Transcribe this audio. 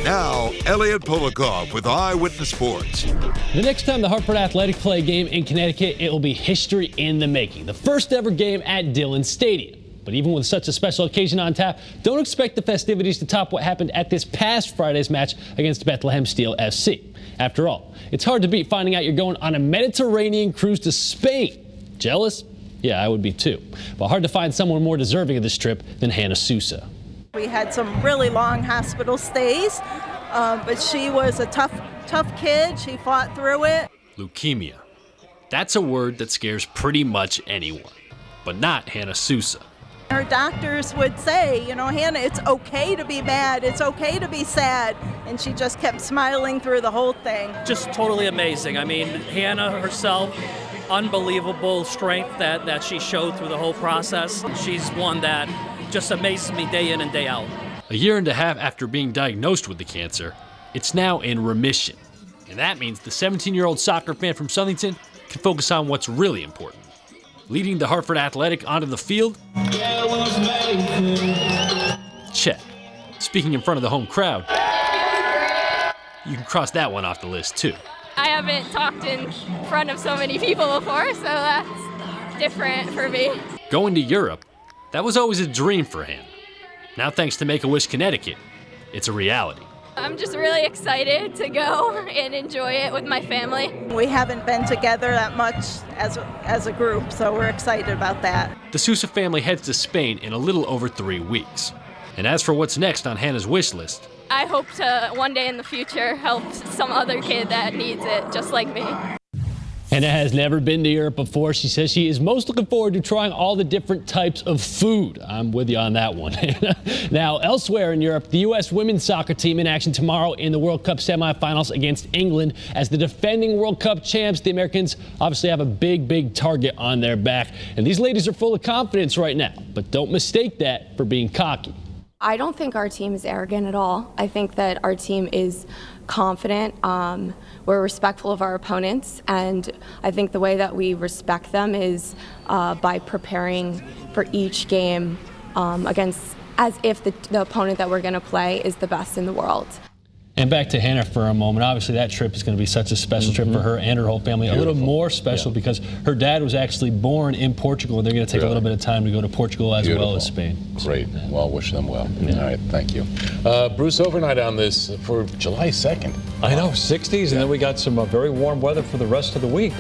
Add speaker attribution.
Speaker 1: Now, Elliot Polikov with Eyewitness Sports.
Speaker 2: The next time the Hartford Athletic play a game in Connecticut, it will be history in the making. The first ever game at Dillon Stadium. But even with such a special occasion on tap, don't expect the festivities to top what happened at this past Friday's match against Bethlehem Steel FC. After all, it's hard to beat finding out you're going on a Mediterranean cruise to Spain. Jealous? Yeah, I would be too. But hard to find someone more deserving of this trip than Hannah Sousa.
Speaker 3: We had some really long hospital stays, but she was a tough kid. She fought through it.
Speaker 2: Leukemia. That's a word that scares pretty much anyone, but not Hannah Sousa.
Speaker 3: Her doctors would say, Hannah, it's okay to be mad, it's okay to be sad, and she just kept smiling through the whole thing.
Speaker 4: Just totally amazing. I mean, Hannah herself, unbelievable strength that she showed through the whole process. She's one that just amazes me day in and day out.
Speaker 2: A year and a half after being diagnosed with the cancer, it's now in remission. And that means the 17-year-old soccer fan from Southington can focus on what's really important. Leading the Hartford Athletic onto the field? Check. Speaking in front of the home crowd? You can cross that one off the list too.
Speaker 5: I haven't talked in front of so many people before, so that's different for me.
Speaker 2: Going to Europe? That was always a dream for Hannah. Now, thanks to Make-A-Wish Connecticut, it's a reality.
Speaker 5: I'm just really excited to go and enjoy it with my family.
Speaker 3: We haven't been together that much as a group, so we're excited about that.
Speaker 2: The Sousa family heads to Spain in a little over 3 weeks. And as for what's next on Hannah's wish list,
Speaker 5: I hope to one day in the future help some other kid that needs it, just like me.
Speaker 2: Hannah has never been to Europe before. She says she is most looking forward to trying all the different types of food. I'm with you on that one. Now, elsewhere in Europe, the U.S. women's soccer team in action tomorrow in the World Cup semifinals against England. As the defending World Cup champs, the Americans obviously have a big target on their back. And these ladies are full of confidence right now. But don't mistake that for being cocky.
Speaker 6: I don't think our team is arrogant at all. I think that our team is confident. We're respectful of our opponents, and I think the way that we respect them is by preparing for each game against as if the opponent that we're going to play is the best in the world.
Speaker 2: And back to Hannah for a moment. Obviously, that trip is going to be such a special trip for her and her whole family. Beautiful. A little more special because her dad was actually born in Portugal, and they're going to take a little bit of time to go to Portugal as well as Spain.
Speaker 7: Great. Well, wish them well. All right, thank you. Bruce, overnight on this for July 2nd.
Speaker 8: I know, 60s, and then we got some very warm weather for the rest of the week.